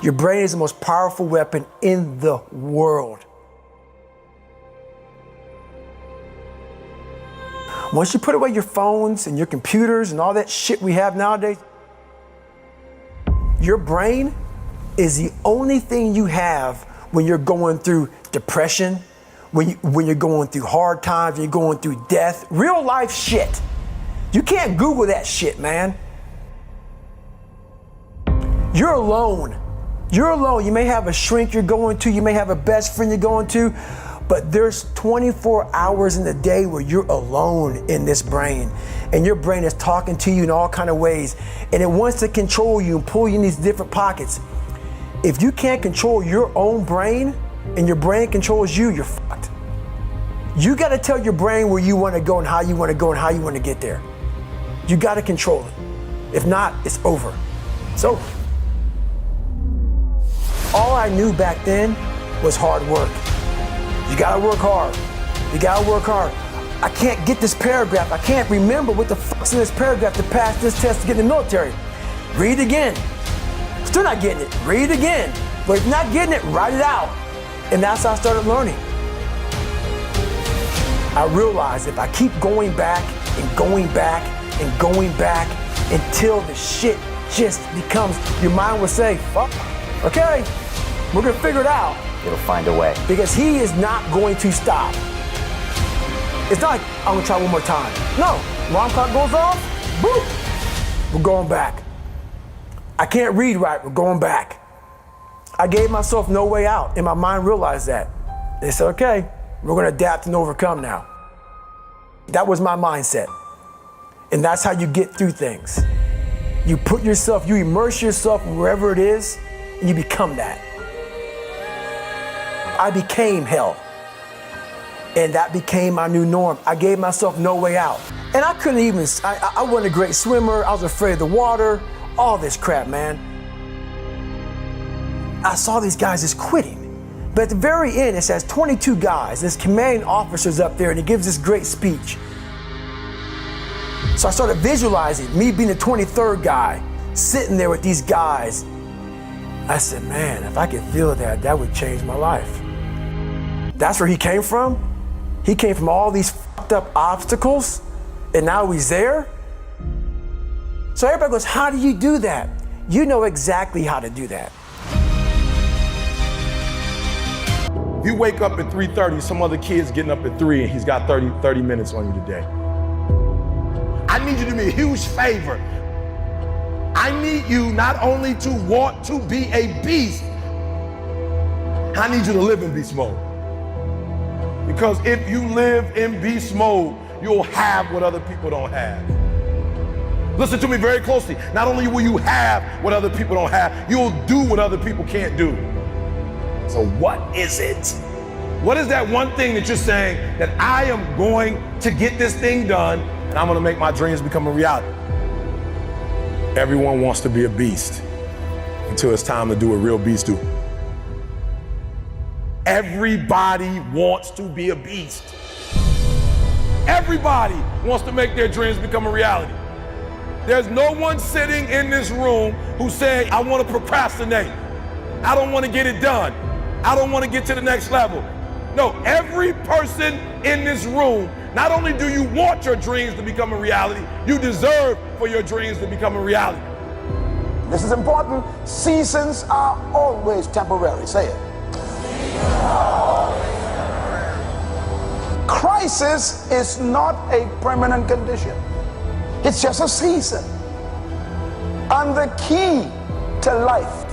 Your brain is the most powerful weapon in the world. Once you put away your phones and your computers and all that shit we have nowadays, your brain is the only thing you have when you're going through depression, when you're going through hard times, when you're going through death, real life shit. You can't Google that shit, man. You're alone. You're alone. You may have a shrink you're going to, you may have a best friend you're going to, but there's 24 hours in the day where you're alone in this brain. And your brain is talking to you in all kinds of ways. And it wants to control you and pull you in these different pockets. If you can't control your own brain and your brain controls you, you're fucked. You got to tell your brain where you want to go and how you want to go and how you want to get there. You got to control it. If not, it's over. It's over. All I knew back then was hard work. You gotta work hard. You gotta work hard. I can't get this paragraph. I can't remember what the fuck's in this paragraph to pass this test to get in the military. Read it again. Still not getting it. Read it again. But if you're not getting it, write it out. And that's how I started learning. I realized if I keep going back and going back and going back until the shit just becomes, your mind will say, fuck, okay, we're gonna figure it out. It'll find a way. Because he is not going to stop. It's not like, I'm gonna try one more time. No, alarm clock goes off, boop, we're going back. I can't read right, we're going back. I gave myself no way out, and my mind realized that. They said, okay, we're gonna adapt and overcome now. That was my mindset. And that's how you get through things. You put yourself, you immerse yourself wherever it is, and you become that. I became hell. And that became my new norm. I gave myself no way out. And I couldn't even, I wasn't a great swimmer. I was afraid of the water, all this crap, man. I saw these guys just quitting. But at the very end, it says 22 guys. This commanding officer's up there and he gives this great speech. So I started visualizing me being the 23rd guy, sitting there with these guys. I said, man, if I could feel that, that would change my life. That's where he came from. He came from all these fucked up obstacles, and now he's there. So everybody goes, how do you do that? You know exactly how to do that. If you wake up at 3:30, some other kid's getting up at 3 and he's got 30 minutes on you today. I need you to do me a huge favor. I need you not only to want to be a beast, I need you to live in beast mode. Because if you live in beast mode, you'll have what other people don't have. Listen to me very closely. Not only will you have what other people don't have, you'll do what other people can't do. So what is it? What is that one thing that you're saying that I am going to get this thing done and I'm going to make my dreams become a reality? Everyone wants to be a beast until it's time to do what real beasts do. Everybody wants to be a beast. Everybody wants to make their dreams become a reality. There's no one sitting in this room who say, I want to procrastinate. I don't want to get it done. I don't want to get to the next level. No, every person in this room, not only do you want your dreams to become a reality, you deserve for your dreams to become a reality. This is important. Seasons are always temporary. Say it. Crisis is not a permanent condition. It's just a season. And the key to life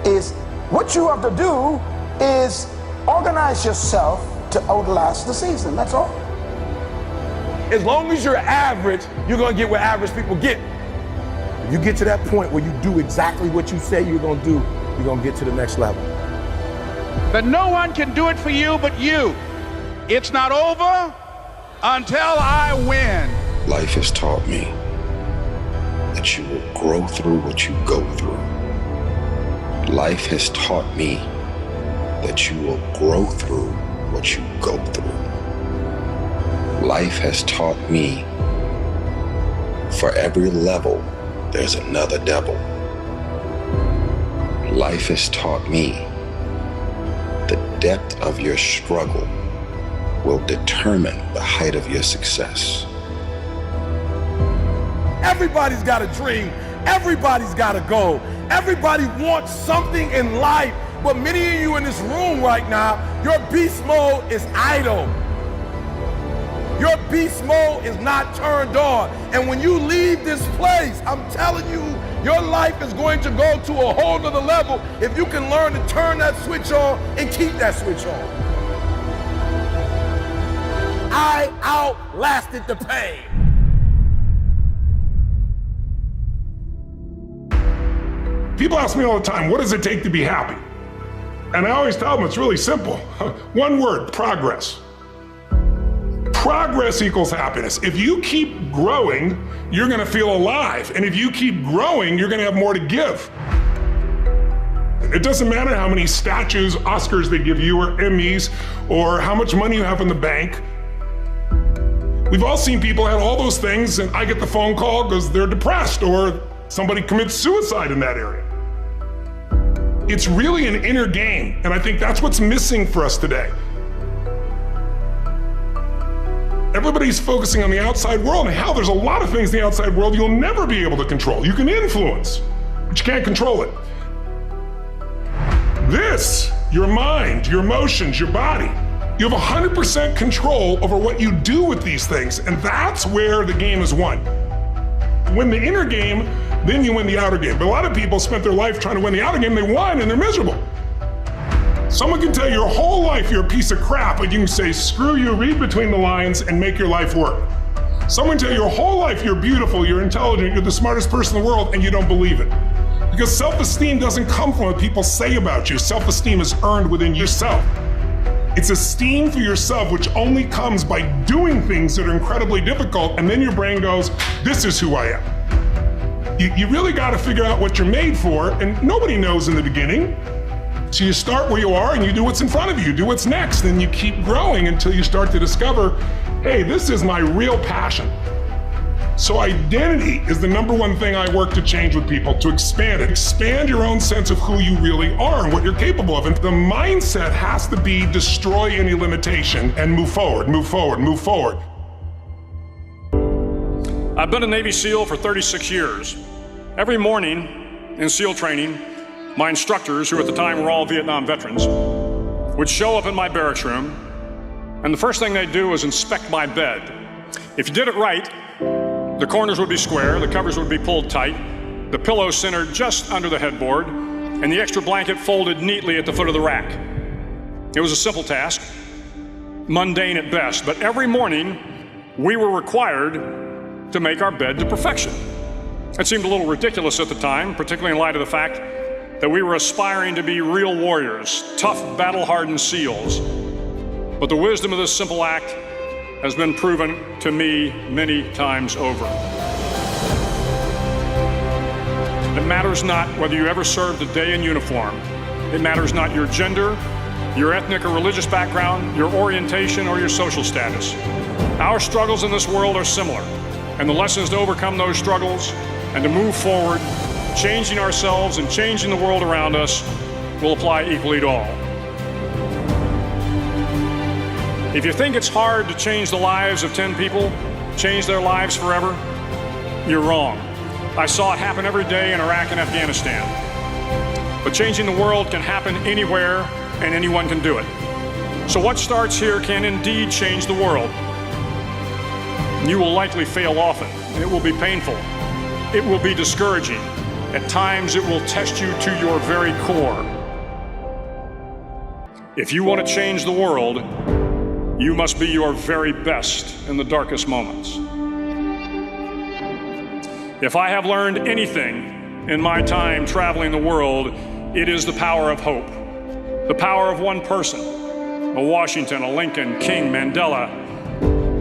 is what you have to do is organize yourself to outlast the season. That's all. As long as you're average, you're going to get what average people get. If you get to that point where you do exactly what you say you're going to do, you're going to get to the next level. But no one can do it for you but you. It's not over until I win. Life has taught me that you will grow through what you go through. Life has taught me that you will grow through what you go through. Life has taught me for every level, there's another devil. Life has taught me the depth of your struggle will determine the height of your success. Everybody's got a dream. Everybody's got a goal. Everybody wants something in life. But many of you in this room right now, your beast mode is idle. Your beast mode is not turned on. And when you leave this place, I'm telling you, your life is going to go to a whole nother level if you can learn to turn that switch on and keep that switch on. I outlasted the pain. People ask me all the time, what does it take to be happy? And I always tell them it's really simple. One word, progress. Progress equals happiness. If you keep growing, you're gonna feel alive. And if you keep growing, you're gonna have more to give. It doesn't matter how many statues, Oscars they give you, or Emmys, or how much money you have in the bank. We've all seen people have all those things, and I get the phone call because they're depressed, or somebody commits suicide in that area. It's really an inner game, and I think that's what's missing for us today. Everybody's focusing on the outside world, and hell, there's a lot of things in the outside world you'll never be able to control. You can influence, but you can't control it. This, your mind, your emotions, your body, you have 100% control over what you do with these things, and that's where the game is won. Win the inner game, then you win the outer game. But a lot of people spent their life trying to win the outer game, they won, and they're miserable. Someone can tell you your whole life you're a piece of crap, but you can say, screw you, read between the lines, and make your life work. Someone can tell you your whole life you're beautiful, you're intelligent, you're the smartest person in the world, and you don't believe it. Because self-esteem doesn't come from what people say about you. Self-esteem is earned within yourself. It's esteem for yourself, which only comes by doing things that are incredibly difficult, and then your brain goes, this is who I am. You really got to figure out what you're made for, and nobody knows in the beginning. So you start where you are and you do what's in front of you, do what's next, and you keep growing until you start to discover, hey, this is my real passion. So identity is the number one thing I work to change with people, to expand it. Expand your own sense of who you really are and what you're capable of. And the mindset has to be destroy any limitation and move forward, move forward, move forward. I've been a Navy SEAL for 36 years. Every morning in SEAL training, my instructors, who at the time were all Vietnam veterans, would show up in my barracks room, and the first thing they'd do was inspect my bed. If you did it right, the corners would be square, the covers would be pulled tight, the pillow centered just under the headboard, and the extra blanket folded neatly at the foot of the rack. It was a simple task, mundane at best, but every morning we were required to make our bed to perfection. It seemed a little ridiculous at the time, particularly in light of the fact that we were aspiring to be real warriors, tough, battle-hardened SEALs. But the wisdom of this simple act has been proven to me many times over. It matters not whether you ever served a day in uniform. It matters not your gender, your ethnic or religious background, your orientation, or your social status. Our struggles in this world are similar, and the lessons to overcome those struggles and to move forward, changing ourselves and changing the world around us, will apply equally to all. If you think it's hard to change the lives of 10 people, change their lives forever, you're wrong. I saw it happen every day in Iraq and Afghanistan. But changing the world can happen anywhere, and anyone can do it. So what starts here can indeed change the world. You will likely fail often. It will be painful. It will be discouraging. At times, it will test you to your very core. If you want to change the world, you must be your very best in the darkest moments. If I have learned anything in my time traveling the world, it is the power of hope. The power of one person, a Washington, a Lincoln, King, Mandela,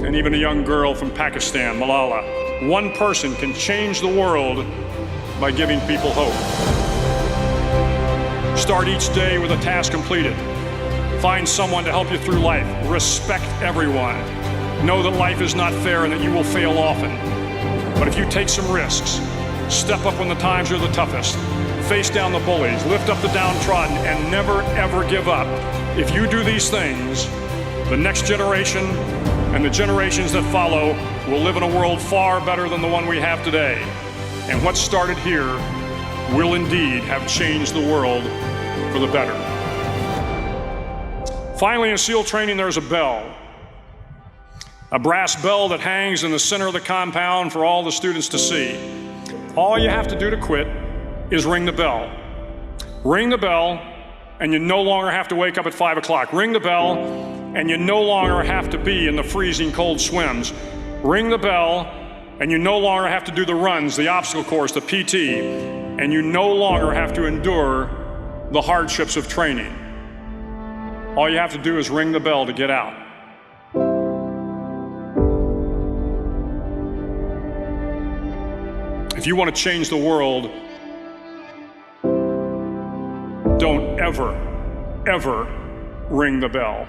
and even a young girl from Pakistan, Malala. One person can change the world by giving people hope. Start each day with a task completed. Find someone to help you through life. Respect everyone. Know that life is not fair and that you will fail often. But if you take some risks, step up when the times are the toughest, face down the bullies, lift up the downtrodden, and never, ever give up. If you do these things, the next generation and the generations that follow will live in a world far better than the one we have today. And what started here will indeed have changed the world for the better. Finally, in SEAL training, there's a bell. A brass bell that hangs in the center of the compound for all the students to see. All you have to do to quit is ring the bell. Ring the bell, and you no longer have to wake up at 5 o'clock. Ring the bell, and you no longer have to be in the freezing cold swims. Ring the bell, and you no longer have to do the runs, the obstacle course, the PT, and you no longer have to endure the hardships of training. All you have to do is ring the bell to get out. If you want to change the world, don't ever, ever ring the bell.